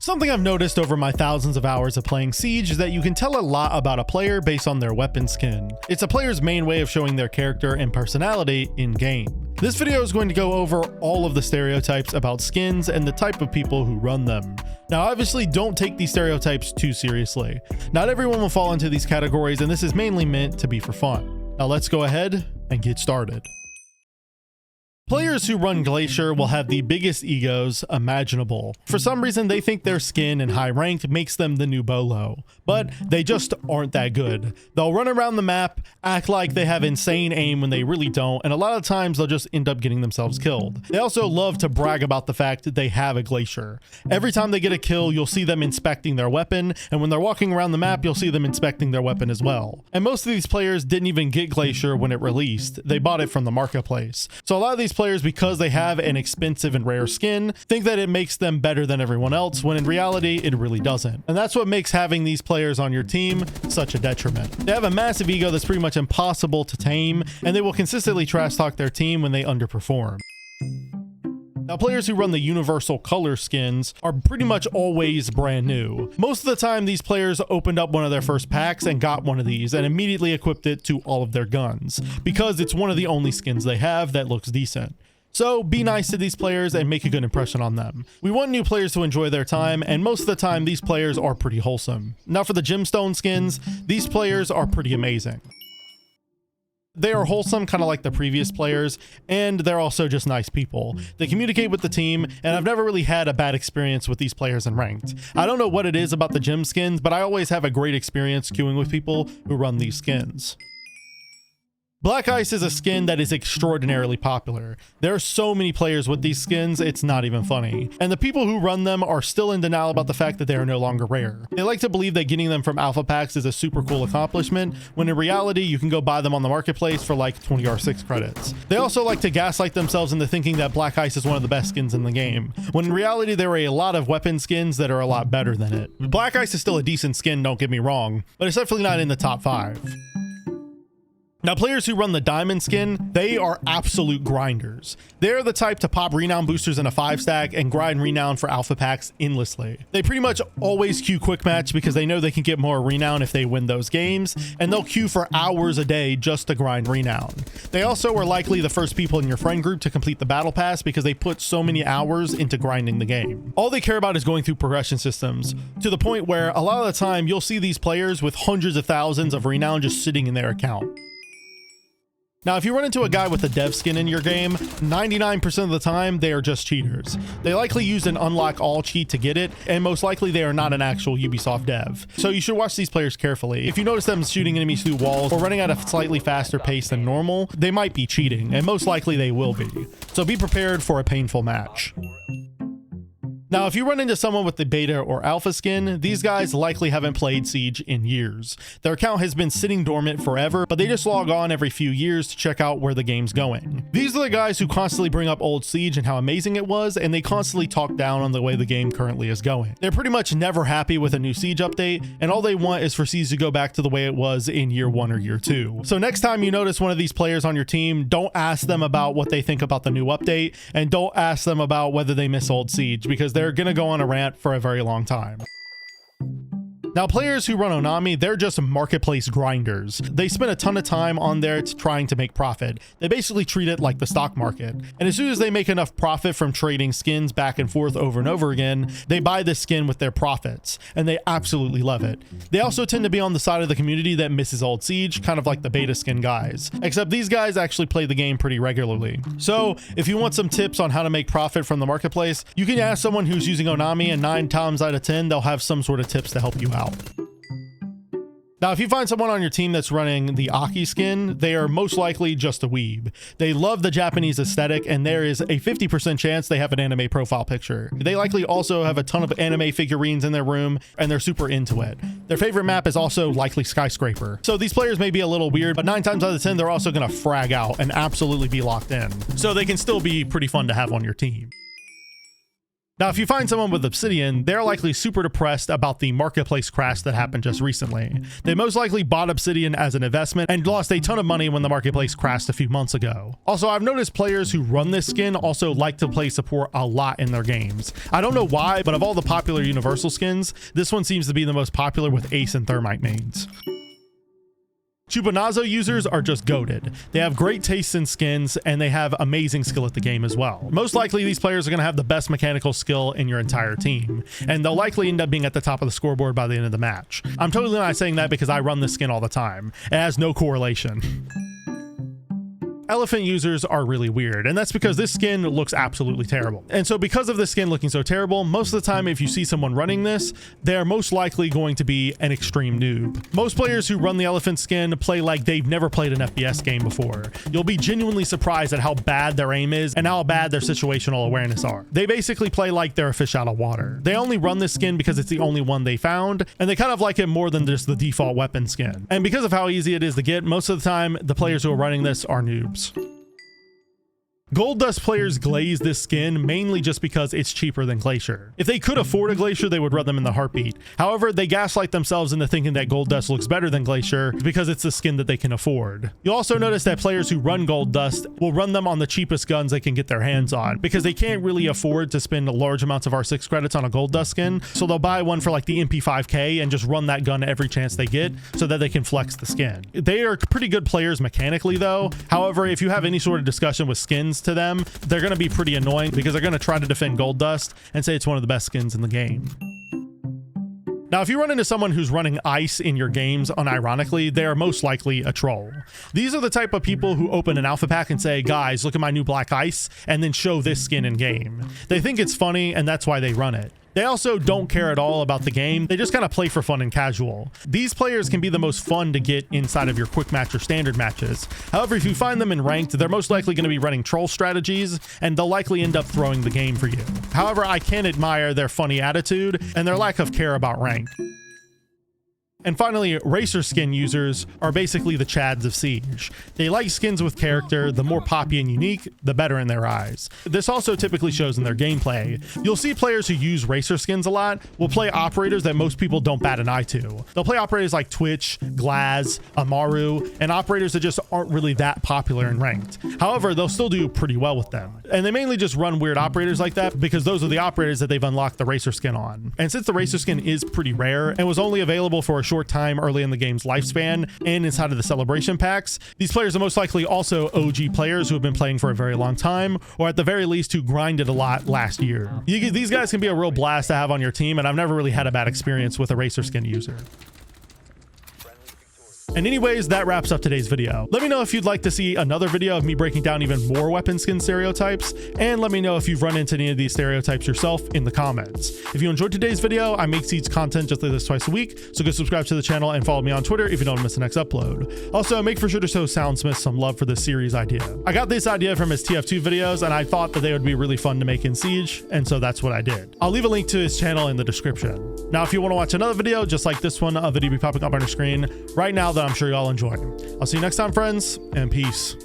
Something I've noticed over my thousands of hours of playing Siege is that you can tell a lot about a player based on their weapon skin. It's a player's main way of showing their character and personality in game. This video is going to go over all of the stereotypes about skins and the type of people who run them. Now, obviously, don't take these stereotypes too seriously. Not everyone will fall into these categories, and this is mainly meant to be for fun. Now let's go ahead and get started. Players who run Glacier will have the biggest egos imaginable. For some reason, they think their skin and high rank makes them the new Bolo, but they just aren't that good. They'll run around the map, act like they have insane aim when they really don't, and a lot of times they'll just end up getting themselves killed. They also love to brag about the fact that they have a Glacier. Every time they get a kill, you'll see them inspecting their weapon, and when they're walking around the map, you'll see them inspecting their weapon as well. And most of these players didn't even get Glacier when it released. They bought it from the marketplace. So a lot of these players, because they have an expensive and rare skin, think that it makes them better than everyone else, when in reality it really doesn't. And that's what makes having these players on your team such a detriment. They have a massive ego that's pretty much impossible to tame, and they will consistently trash talk their team when they underperform. Now, players who run the universal color skins are pretty much always brand new. Most of the time, these players opened up one of their first packs and got one of these and immediately equipped it to all of their guns, because it's one of the only skins they have that looks decent. So be nice to these players and make a good impression on them. We want new players to enjoy their time, and most of the time these players are pretty wholesome. Now for the gemstone skins, these players are pretty amazing. They are wholesome, kind of like the previous players, and they're also just nice people. They communicate with the team, and I've never really had a bad experience with these players in ranked. I don't know what it is about the gem skins, but I always have a great experience queuing with people who run these skins. Black Ice is a skin that is extraordinarily popular. There are so many players with these skins, it's not even funny. And the people who run them are still in denial about the fact that they are no longer rare. They like to believe that getting them from alpha packs is a super cool accomplishment, when in reality you can go buy them on the marketplace for like 20 R6 credits. They also like to gaslight themselves into thinking that Black Ice is one of the best skins in the game, when in reality there are a lot of weapon skins that are a lot better than it. Black Ice is still a decent skin, don't get me wrong, but it's definitely not in the top 5. Now, players who run the diamond skin, they are absolute grinders. They're the type to pop renown boosters in a 5-stack and grind renown for alpha packs endlessly. They pretty much always queue quick match because they know they can get more renown if they win those games, and they'll queue for hours a day just to grind renown. They also are likely the first people in your friend group to complete the battle pass because they put so many hours into grinding the game. All they care about is going through progression systems, to the point where a lot of the time you'll see these players with hundreds of thousands of renown just sitting in their account. Now, if you run into a guy with a dev skin in your game, 99% of the time, they are just cheaters. They likely use an unlock all cheat to get it, and most likely they are not an actual Ubisoft dev. So you should watch these players carefully. If you notice them shooting enemies through walls or running at a slightly faster pace than normal, they might be cheating, and most likely they will be. So be prepared for a painful match. Now, if you run into someone with the beta or alpha skin, these guys likely haven't played Siege in years. Their account has been sitting dormant forever, but they just log on every few years to check out where the game's going. These are the guys who constantly bring up old Siege and how amazing it was, and they constantly talk down on the way the game currently is going. They're pretty much never happy with a new Siege update, and all they want is for Siege to go back to the way it was in year 1 or year 2. So next time you notice one of these players on your team, don't ask them about what they think about the new update, and don't ask them about whether they miss old Siege, because they're gonna go on a rant for a very long time. Now, players who run Onami, they're just marketplace grinders. They spend a ton of time on there trying to make profit. They basically treat it like the stock market. And as soon as they make enough profit from trading skins back and forth over and over again, they buy the skin with their profits, and they absolutely love it. They also tend to be on the side of the community that misses old Siege, kind of like the beta skin guys, except these guys actually play the game pretty regularly. So if you want some tips on how to make profit from the marketplace, you can ask someone who's using Onami, and 9 times out of 10, they'll have some sort of tips to help you out. Now, if you find someone on your team that's running the Aki skin, they are most likely just a weeb. They love the Japanese aesthetic, and there is a 50% chance they have an anime profile picture. They likely also have a ton of anime figurines in their room, and they're super into it. Their favorite map is also likely Skyscraper. So these players may be a little weird, but 9 times out of 10, they're also going to frag out and absolutely be locked in. So they can still be pretty fun to have on your team. Now, if you find someone with Obsidian, they're likely super depressed about the marketplace crash that happened just recently. They most likely bought Obsidian as an investment and lost a ton of money when the marketplace crashed a few months ago. Also, I've noticed players who run this skin also like to play support a lot in their games. I don't know why, but of all the popular universal skins, this one seems to be the most popular with Ace and Thermite mains. Chanazo users are just goated. They have great tastes in skins and they have amazing skill at the game as well. Most likely these players are going to have the best mechanical skill in your entire team, and they'll likely end up being at the top of the scoreboard by the end of the match. I'm totally not saying that because I run this skin all the time. It has no correlation. Elephant users are really weird, and that's because this skin looks absolutely terrible. And so because of this skin looking so terrible, most of the time if you see someone running this, they're most likely going to be an extreme noob. Most players who run the elephant skin play like they've never played an FPS game before. You'll be genuinely surprised at how bad their aim is and how bad their situational awareness are. They basically play like they're a fish out of water. They only run this skin because it's the only one they found, and they kind of like it more than just the default weapon skin. And because of how easy it is to get, most of the time the players who are running this are noobs. Gold Dust players glaze this skin mainly just because it's cheaper than Glacier. If they could afford a Glacier, they would run them in the heartbeat. However, they gaslight themselves into thinking that Gold Dust looks better than Glacier because it's the skin that they can afford. You'll also notice that players who run Gold Dust will run them on the cheapest guns they can get their hands on because they can't really afford to spend large amounts of R6 credits on a Gold Dust skin, so they'll buy one for like the MP5K and just run that gun every chance they get so that they can flex the skin. They are pretty good players mechanically though. However, if you have any sort of discussion with skins to them, they're going to be pretty annoying because they're going to try to defend Gold Dust and say it's one of the best skins in the game. Now, if you run into someone who's running ice in your games, unironically, they are most likely a troll. These are the type of people who open an alpha pack and say, guys, look at my new black ice, and then show this skin in game. They think it's funny, and that's why they run it. They also don't care at all about the game. They just kind of play for fun and casual. These players can be the most fun to get inside of your quick match or standard matches. However, if you find them in ranked, they're most likely going to be running troll strategies, and they'll likely end up throwing the game for you. However, I can admire their funny attitude and their lack of care about rank. And finally, racer skin users are basically the Chads of Siege. They like skins with character. The more poppy and unique, the better in their eyes. This also typically shows in their gameplay. You'll see players who use racer skins a lot will play operators that most people don't bat an eye to. They'll play operators like Twitch, Glaz, Amaru, and operators that just aren't really that popular in ranked. However, they'll still do pretty well with them. And they mainly just run weird operators like that because those are the operators that they've unlocked the racer skin on. And since the racer skin is pretty rare and was only available for a short time early in the game's lifespan and inside of the celebration packs, these players are most likely also OG players who have been playing for a very long time, or at the very least who grinded a lot last year. These guys can be a real blast to have on your team, and I've never really had a bad experience with a racer skin user. And anyways, that wraps up today's video. Let me know if you'd like to see another video of me breaking down even more weapon skin stereotypes, and let me know if you've run into any of these stereotypes yourself in the comments. If you enjoyed today's video, I make Siege content just like this twice a week, so go subscribe to the channel and follow me on Twitter if you don't want to miss the next upload. Also, make sure to show Soundsmith some love for this series idea. I got this idea from his TF2 videos, and I thought that they would be really fun to make in Siege, and so that's what I did. I'll leave a link to his channel in the description. Now, if you want to watch another video just like this one, a video will be popping up on your screen right now that I'm sure y'all enjoy. I'll see you next time, friends, and peace.